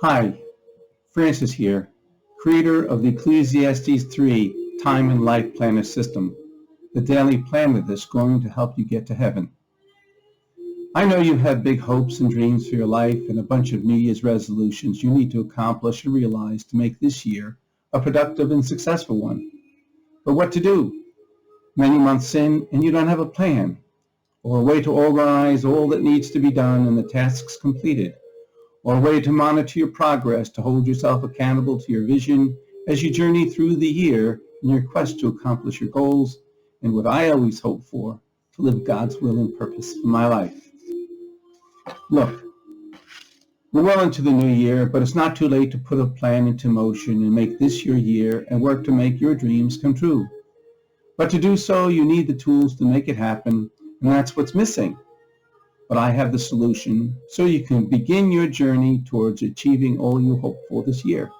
Hi, Francis here, creator of the Ecclesiastes 3 Time and Life Planner System, the daily planner that's going to help you get to heaven. I know you have big hopes and dreams for your life and a bunch of New Year's resolutions you need to accomplish and realize to make this year a productive and successful one. But what to do? Many months in and you don't have a plan, or a way to organize all that needs to be done and the tasks completed, or a way to monitor your progress to hold yourself accountable to your vision as you journey through the year in your quest to accomplish your goals and what I always hope for, to live God's will and purpose for my life. Look, we're well into the new year, but it's not too late to put a plan into motion and make this your year and work to make your dreams come true. But to do so, you need the tools to make it happen, and that's what's missing. But I have the solution so you can begin your journey towards achieving all you hope for this year.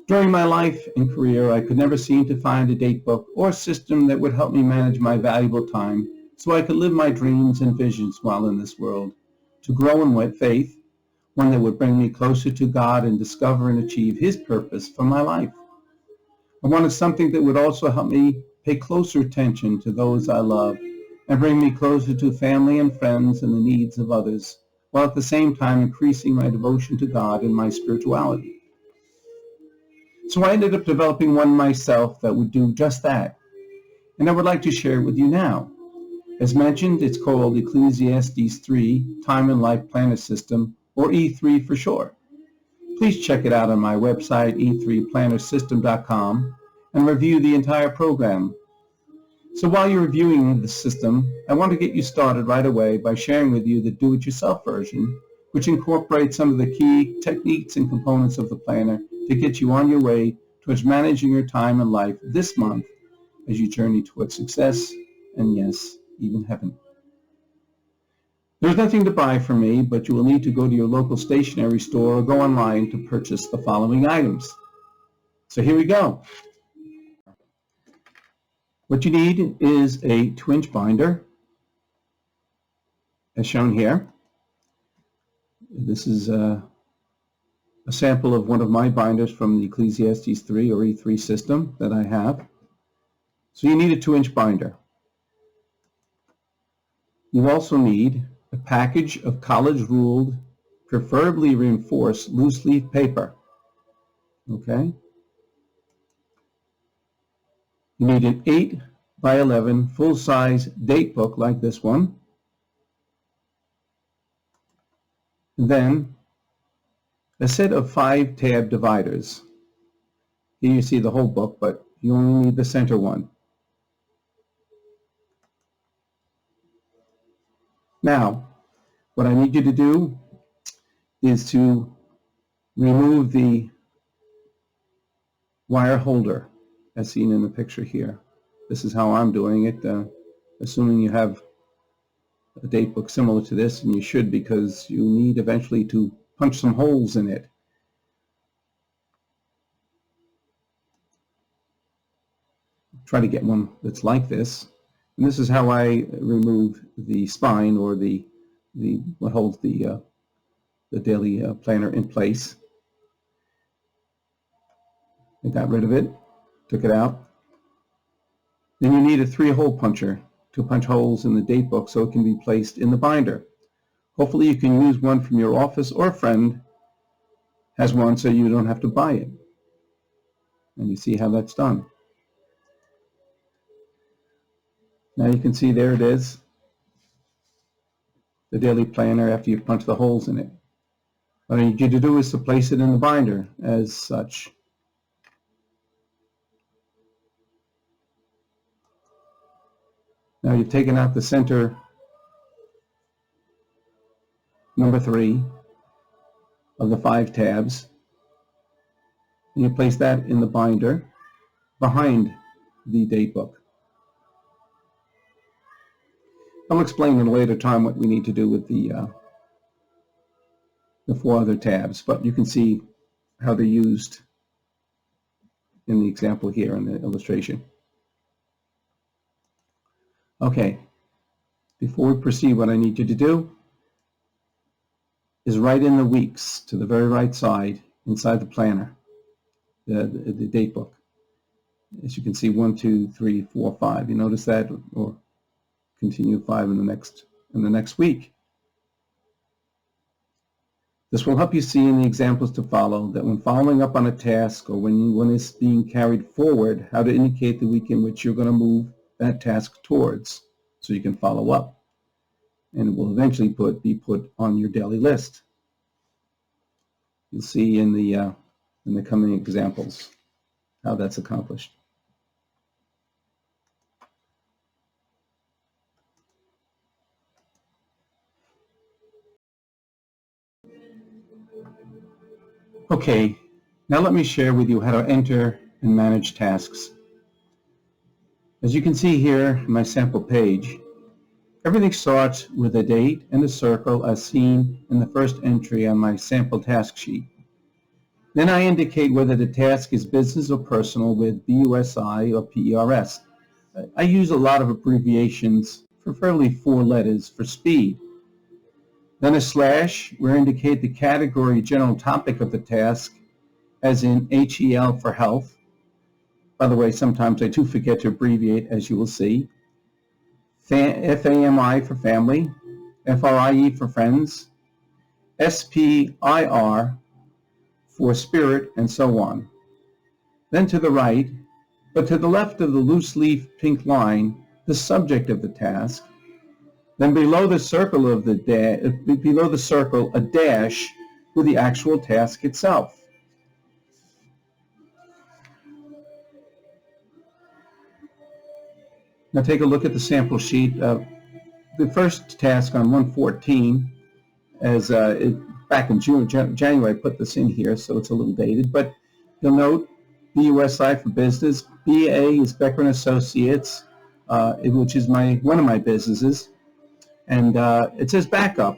During my life and career, I could never seem to find a date book or system that would help me manage my valuable time so I could live my dreams and visions while in this world, to grow in faith, one that would bring me closer to God and discover and achieve His purpose for my life. I wanted something that would also help me pay closer attention to those I love and bring me closer to family and friends and the needs of others, while at the same time increasing my devotion to God and my spirituality. So I ended up developing one myself that would do just that, and I would like to share it with you now. As mentioned, it's called Ecclesiastes 3 Time and Life Planner System, or E3 for short. Please check it out on my website, e3plannersystem.com, and review the entire program. So while you're reviewing the system, I want to get you started right away by sharing with you the do-it-yourself version, which incorporates some of the key techniques and components of the planner to get you on your way towards managing your time and life this month as you journey towards success and, yes, even heaven. There's nothing to buy from me, but you will need to go to your local stationery store or go online to purchase the following items. So here we go. What you need is a 2-inch binder, as shown here. This is a sample of one of my binders from the Ecclesiastes 3 or E3 system that I have. So you need a 2-inch binder. You also need a package of college-ruled, preferably reinforced loose-leaf paper. Okay? You need an 8 by 11 full-size date book like this one. And then a set of 5 tab dividers. Here you see the whole book, but you only need the center one. Now, what I need you to do is to remove the wire holder as seen in the picture here. This is how I'm doing it, assuming you have a date book similar to this, and you should, because you need eventually to punch some holes in it. Try to get one that's like this. And this is how I remove the spine, or the what holds the daily planner in place. I got rid of it, took it out. Then you need a 3-hole puncher to punch holes in the date book so it can be placed in the binder. Hopefully you can use one from your office, or a friend has one so you don't have to buy it. And you see how that's done. Now you can see there it is, the daily planner after you've punched the holes in it. What I need you to do is to place it in the binder as such. Now you've taken out the center number 3 of the 5 tabs, and you place that in the binder behind the date book. I'll explain in a later time what we need to do with the 4 other tabs, but you can see how they're used in the example here in the illustration. Okay, before we proceed, what I need you to do is right in the weeks to the very right side inside the planner, the date book. As you can see, 1, 2, 3, 4, 5. You notice that, or continue 5 in the next week. This will help you see in the examples to follow that when following up on a task or when it's being carried forward, how to indicate the week in which you're going to move that task towards, so you can follow up. And it will eventually be put on your daily list. You'll see in the coming examples how that's accomplished. Okay, now let me share with you how to enter and manage tasks. As you can see here in my sample page, everything starts with a date and a circle as seen in the first entry on my sample task sheet. Then I indicate whether the task is business or personal with BUSI or PERS. I use a lot of abbreviations, preferably 4 letters for speed. Then a slash, where I indicate the category general topic of the task, as in HEL for health. By the way, sometimes I do forget to abbreviate, as you will see. FAMI for family, FRIE for friends, SPIR for spirit, and so on. Then to the right, but to the left of the loose leaf pink line, the subject of the task. Then below the circle a dash with the actual task itself. Now take a look at the sample sheet. The first task on 114, back in January, I put this in here, so it's a little dated, but you'll note BUSI for business, BA is Becker and Associates, which is one of my businesses, and it says backup,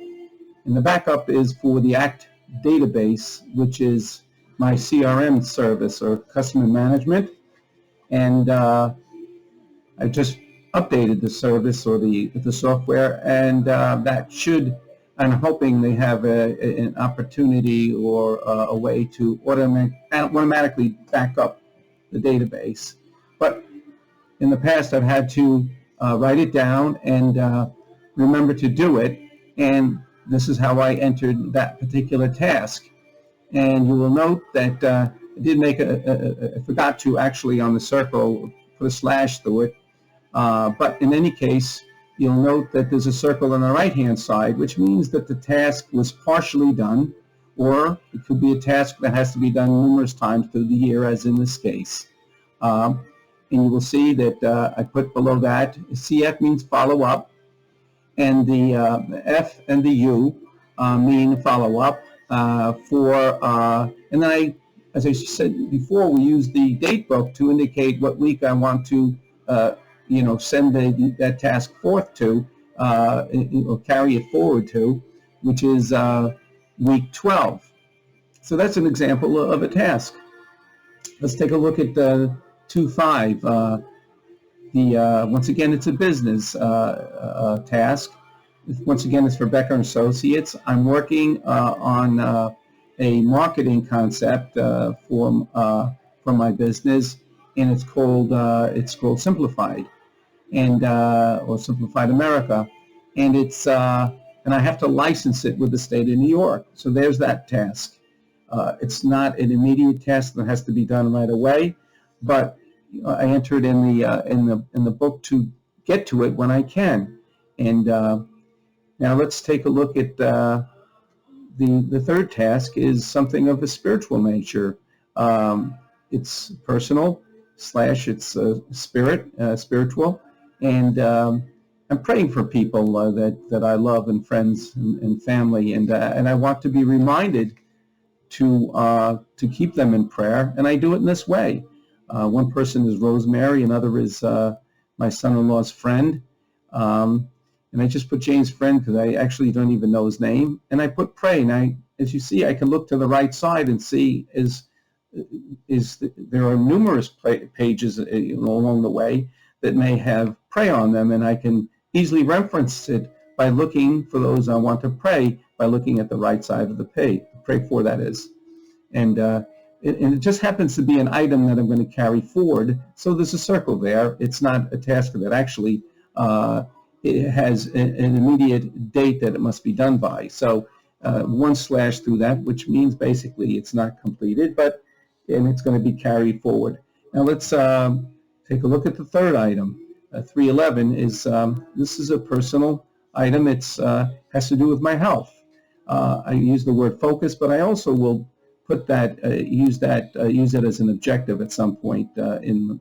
and the backup is for the ACT database, which is my CRM service or customer management, and I just updated the service or the software, and that should, I'm hoping they have an opportunity or a way to automatically back up the database. But in the past, I've had to write it down and remember to do it, and this is how I entered that particular task. And you will note that I did make I forgot to actually on the circle put a slash through it. But in any case, you'll note that there's a circle on the right-hand side, which means that the task was partially done, or it could be a task that has to be done numerous times through the year, as in this case. And you will see that I put below that, CF means follow-up, and the F and the U mean follow-up and then as I said before, we use the date book to indicate what week I want to send that task forth to, or carry it forward to, which is week 12. So that's an example of a task. Let's take a look at 2.5. Once again, it's a business task. Once again, it's for Becker and Associates. I'm working on a marketing concept for my business, and it's called Simplified, or Simplified America, and and I have to license it with the state of New York. So there's that task. It's not an immediate task that has to be done right away, but I entered in the book to get to it when I can. And now let's take a look at the third task is something of a spiritual nature. It's personal / it's spiritual, and I'm praying for people that I love and friends and family, and I want to be reminded to keep them in prayer, and I do it in this way. One person is Rosemary, another is my son-in-law's friend, and I just put Jane's friend because I actually don't even know his name, and I put pray. And as you see, I can look to the right side and see there are numerous pages along the way that may have pray on them, and I can easily reference it by looking for those I want to pray, by looking at the right side of the page, pray for, that is. And it just happens to be an item that I'm going to carry forward. So there's a circle there. It's not a task that actually it has an immediate date that it must be done by. So one slash through that, which means basically it's not completed, and it's going to be carried forward. Now let's take a look at the third item. 311 is this is a personal item. It's has to do with my health. I use the word focus, but I also will put that use it as an objective at some point on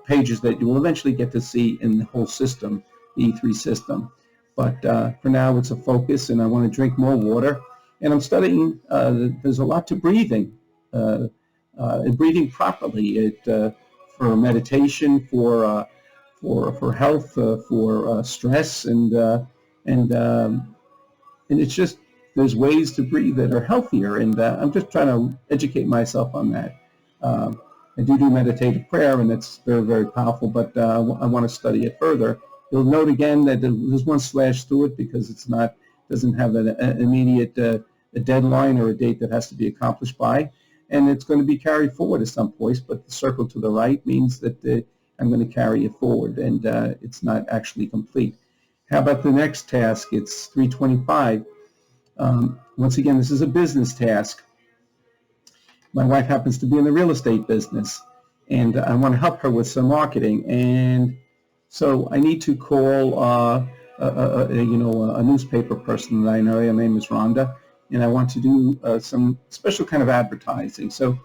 pages that you will eventually get to see in the whole system, the E3 system. But for now, it's a focus, and I want to drink more water. And I'm studying. There's a lot to breathing, breathing properly. For meditation, for health, for stress, and it's just, there's ways to breathe that are healthier, and I'm just trying to educate myself on that. I do meditative prayer, and it's very, very powerful, but I want to study it further. You'll note again that there's one slash through it because doesn't have an immediate a deadline or a date that has to be accomplished by, and it's going to be carried forward at some point, but the circle to the right means that I'm going to carry it forward, and it's not actually complete. How about the next task? It's 325. Once again, this is a business task. My wife happens to be in the real estate business, and I want to help her with some marketing. And so I need to call a newspaper person that I know. Her name is Rhonda, and I want to do some special kind of advertising. So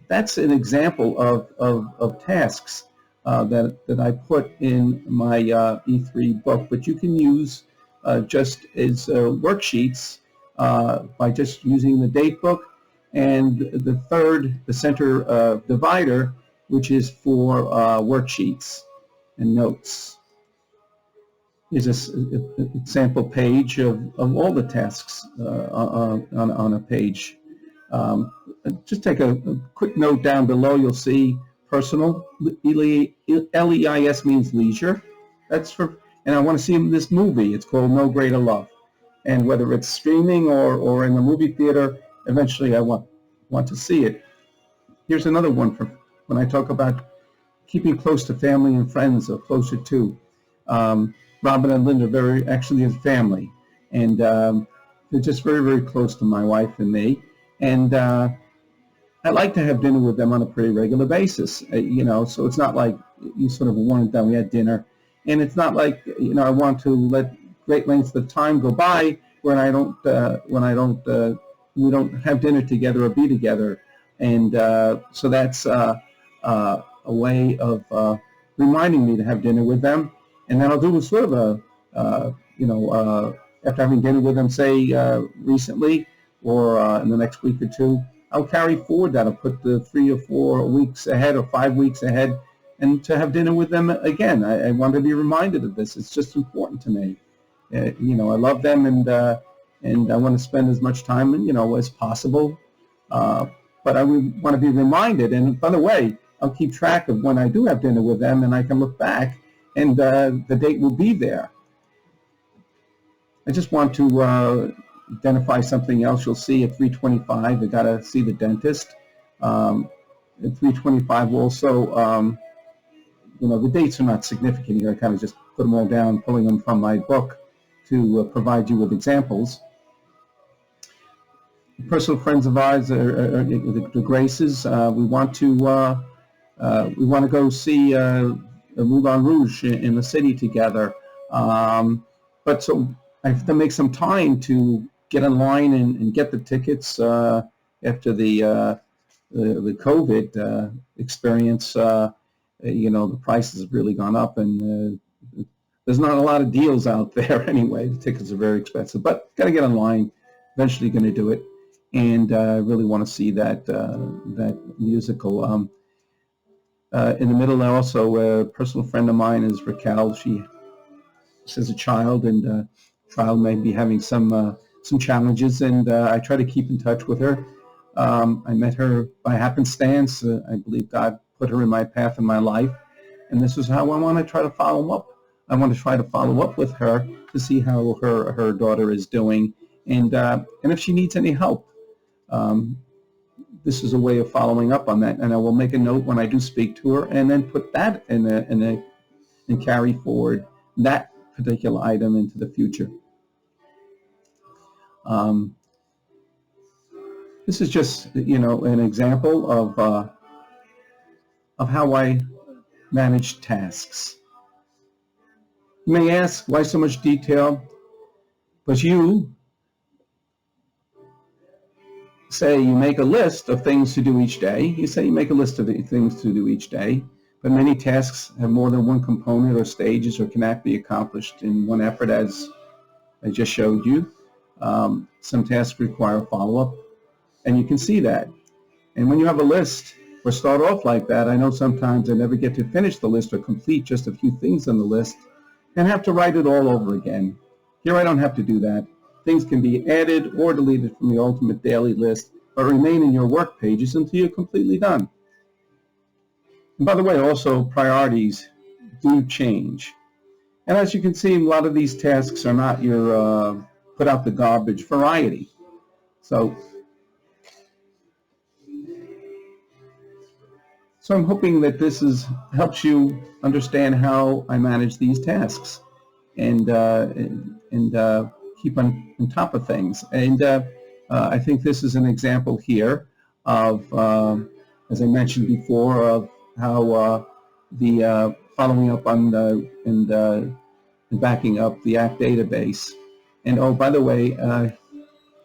that's an example of tasks that I put in my E3 book, but you can use just as worksheets by just using the date book, and the center divider, which is for worksheets and notes. Here's a sample page of all the tasks on a page. Just take a quick note down below. You'll see personal, L-E-I-S means leisure. That's for, and I want to see this movie. It's called No Greater Love. And whether it's streaming or in the movie theater, eventually I want to see it. Here's another one for when I talk about keeping close to family and friends, or closer to. Robin and Linda actually is family, and they're just very, very close to my wife and me. And I like to have dinner with them on a pretty regular basis, so it's not like you sort of one and done. We had dinner, and it's not like, I want to let great lengths of time go by when we don't have dinner together or be together. And so that's a way of reminding me to have dinner with them. And then I'll do sort of after having dinner with them, say recently, or in the next week or two, I'll carry forward that. I'll put the 3 or 4 weeks ahead or 5 weeks ahead, and to have dinner with them again. I want to be reminded of this. It's just important to me. I love them, and I want to spend as much time, as possible. But I want to be reminded. And by the way, I'll keep track of when I do have dinner with them, and I can look back, and the date will be there. I just want to identify something else. You'll see at 325, I got to see the dentist. At 325 also, the dates are not significant here. I kind of just put them all down, pulling them from my book to provide you with examples. Personal friends of ours are the Graces. We want to go see Moulin Rouge in the city together. But so I have to make some time to get in line and get the tickets after the COVID experience. The prices have really gone up, and there's not a lot of deals out there anyway. The tickets are very expensive, but got to get in line. Eventually going to do it, and I really want to see that musical. In the middle, also a personal friend of mine is Raquel. She has a child, and child may be having some challenges, and I try to keep in touch with her. I met her by happenstance. I believe God put her in my path in my life, and this is how I want to try to follow up I want to try to follow up with her to see how her daughter is doing, and if she needs any help. This is a way of following up on that, and I will make a note when I do speak to her, and then put that and carry forward that particular item into the future. This is just, an example of how I manage tasks. You may ask, why so much detail? But you say you make a list of things to do each day. You say you make a list of the things to do each day, but many tasks have more than one component or stages, or cannot be accomplished in one effort, as I just showed you. Some tasks require follow-up, and you can see that. And when you have a list, or start off like that, I know sometimes I never get to finish the list or complete just a few things on the list, and have to write it all over again. Here I don't have to do that. Things can be added or deleted from the ultimate daily list, but remain in your work pages until you're completely done. And by the way, also priorities do change. And as you can see, a lot of these tasks are not your put out the garbage variety. So I'm hoping that this helps you understand how I manage these tasks and keep on top of things. And I think this is an example here of, as I mentioned before, of how the following up on and backing up the app database. And oh, by the way,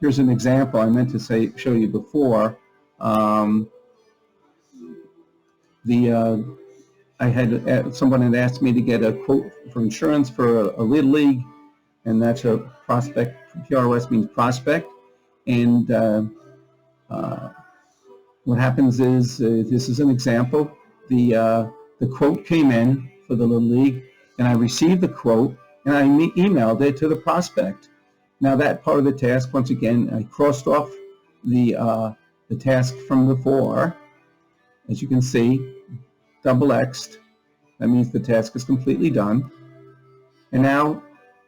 here's an example I meant to show you before. Someone had asked me to get a quote for insurance for a Little League, and that's a prospect. PROS means prospect. And what happens is, this is an example. The quote came in for the Little League, and I received the quote, and I emailed it to the prospect. Now that part of the task, once again, I crossed off the task from before. As you can see, double X'd. That means the task is completely done. And now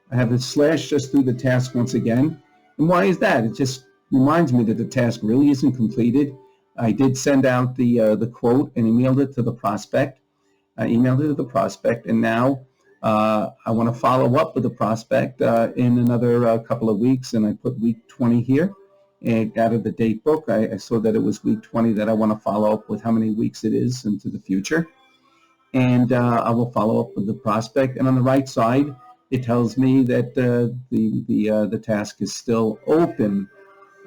I have the slash just through the task once again. And why is that? It just reminds me that the task really isn't completed. I did send out the quote and emailed it to the prospect. I emailed it to the prospect, and now I want to follow up with the prospect in another couple of weeks, and I put week 20 here. And out of the date book, I saw that it was week 20 that I want to follow up with how many weeks it is into the future. And I will follow up with the prospect. And on the right side, it tells me that the task is still open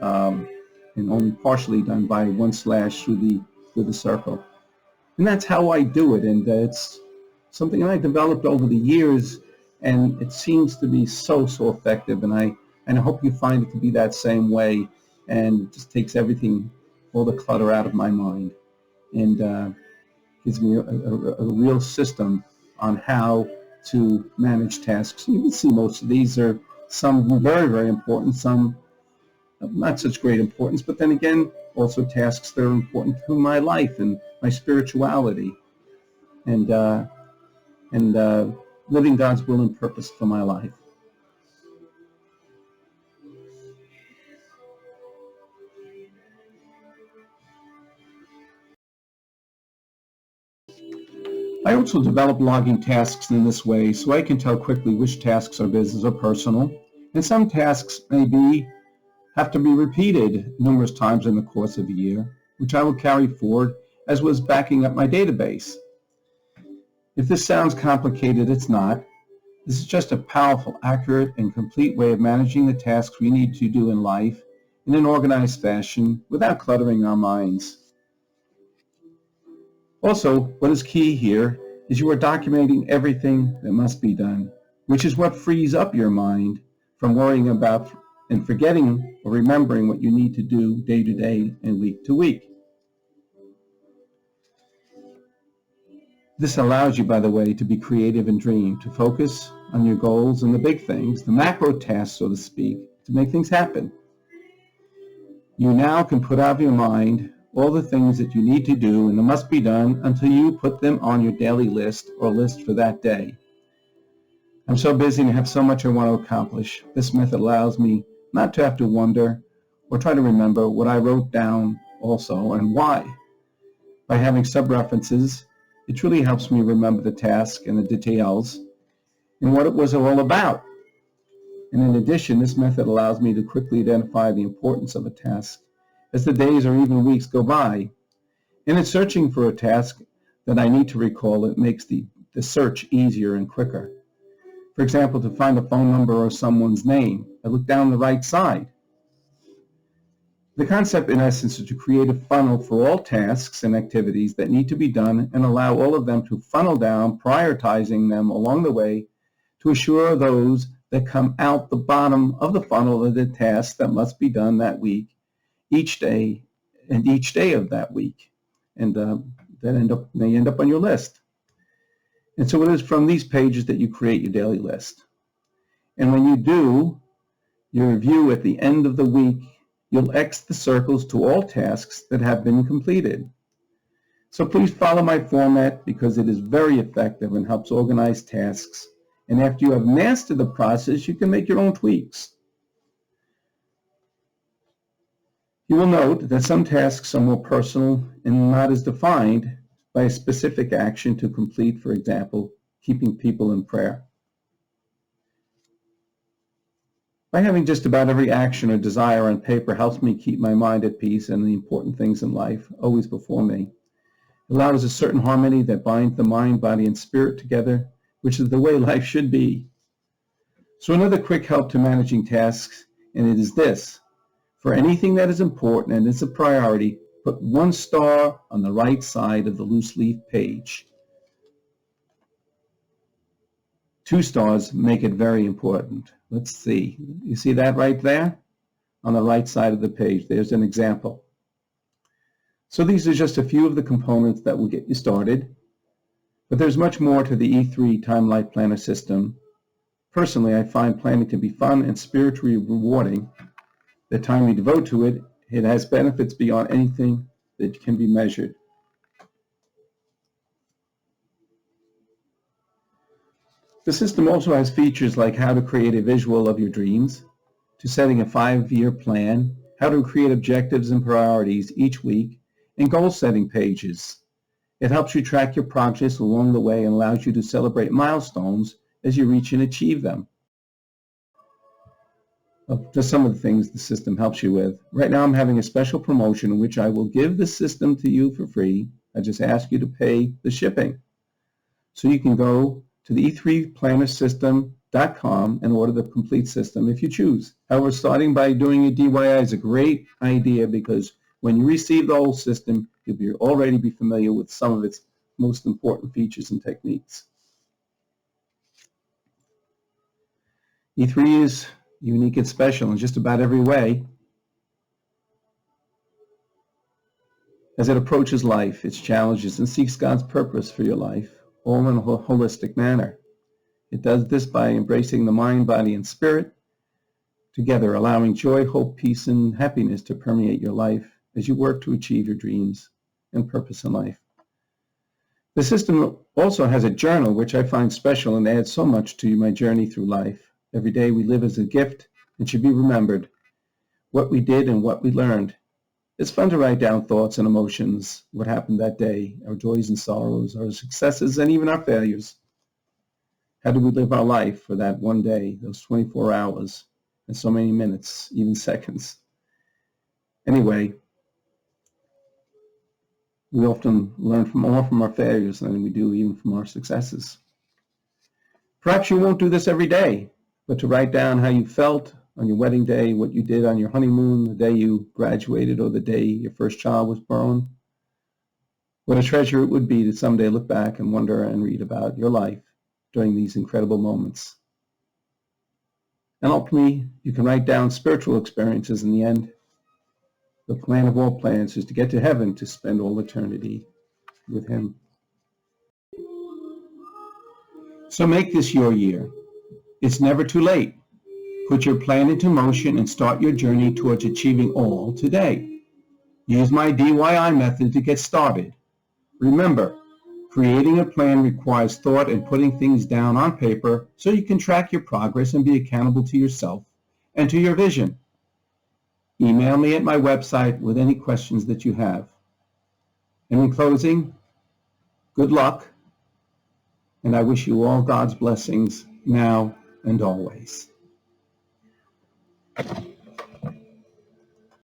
and only partially done by one slash through the circle. And that's how I do it. And it's something I developed over the years, and it seems to be so effective. And I hope you find it to be that same way. And it just takes everything, all the clutter out of my mind, and gives me a real system on how to manage tasks. You can see most of these are some very, very important, some not such great importance, but then again, also tasks that are important to my life and my spirituality, and living God's will and purpose for my life. I also develop logging tasks in this way so I can tell quickly which tasks are business or personal, and some tasks have to be repeated numerous times in the course of a year, which I will carry forward as was backing up my database. If this sounds complicated, it's not. This is just a powerful, accurate, and complete way of managing the tasks we need to do in life in an organized fashion without cluttering our minds. Also, what is key here is you are documenting everything that must be done, which is what frees up your mind from worrying about and forgetting or remembering what you need to do day to day and week to week. This allows you, by the way, to be creative and dream, to focus on your goals and the big things, the macro tasks, so to speak, to make things happen. You now can put out of your mind all the things that you need to do and that must be done until you put them on your daily list or list for that day. I'm so busy and have so much I want to accomplish. This method allows me not to have to wonder or try to remember what I wrote down also and why. By having sub-references, it truly helps me remember the task and the details and what it was all about. And in addition, this method allows me to quickly identify the importance of a task as the days or even weeks go by. And in searching for a task that I need to recall, it makes the search easier and quicker. For example, to find a phone number or someone's name, I look down the right side. The concept, in essence, is to create a funnel for all tasks and activities that need to be done and allow all of them to funnel down, prioritizing them along the way to assure those that come out the bottom of the funnel are the tasks that must be done that week, each day of that week, and they end up on your list. And so it is from these pages that you create your daily list. And when you do your review at the end of the week, you'll X the circles to all tasks that have been completed. So please follow my format because it is very effective and helps organize tasks. And after you have mastered the process, you can make your own tweaks. You will note that some tasks are more personal and not as defined by a specific action to complete, for example, keeping people in prayer. By having just about every action or desire on paper helps me keep my mind at peace and the important things in life always before me. It allows a certain harmony that binds the mind, body, and spirit together, which is the way life should be. So another quick help to managing tasks, and it is this. For anything that is important and is a priority, put 1 star on the right side of the loose leaf page. 2 stars make it very important. Let's see. You see that right there? On the right side of the page, there's an example. So these are just a few of the components that will get you started. But there's much more to the E3 Time Life Planner system. Personally, I find planning to be fun and spiritually rewarding. The time we devote to it, it has benefits beyond anything that can be measured. The system also has features like how to create a visual of your dreams, to setting a 5-year plan, how to create objectives and priorities each week, and goal-setting pages. It helps you track your progress along the way and allows you to celebrate milestones as you reach and achieve them. Just some of the things the system helps you with. Right now I'm having a special promotion in which I will give the system to you for free. I just ask you to pay the shipping. So you can go to the e3plannersystem.com and order the complete system if you choose. However, starting by doing a DIY is a great idea because when you receive the whole system, you'll already be familiar with some of its most important features and techniques. E3 is unique and special in just about every way. As it approaches life, its challenges, and seeks God's purpose for your life, all in a holistic manner. It does this by embracing the mind, body, and spirit together, allowing joy, hope, peace, and happiness to permeate your life as you work to achieve your dreams and purpose in life. The system also has a journal, which I find special and adds so much to my journey through life. Every day we live as a gift and should be remembered, what we did and what we learned. It's fun to write down thoughts and emotions, what happened that day, our joys and sorrows, our successes, and even our failures. How did we live our life for that one day, those 24 hours, and so many minutes, even seconds? Anyway, we often learn more from our failures than we do even from our successes. Perhaps you won't do this every day, but to write down how you felt on your wedding day, what you did on your honeymoon, the day you graduated, or the day your first child was born. What a treasure it would be to someday look back and wonder and read about your life during these incredible moments. And ultimately, you can write down spiritual experiences in the end. The plan of all plans is to get to heaven to spend all eternity with Him. So make this your year. It's never too late. Put your plan into motion and start your journey towards achieving all today. Use my DIY method to get started. Remember, Creating a plan requires thought and putting things down on paper so you can track your progress and be accountable to yourself and to your vision. Email me at my website with any questions that you have. And in closing, good luck, and I wish you all God's blessings now and always.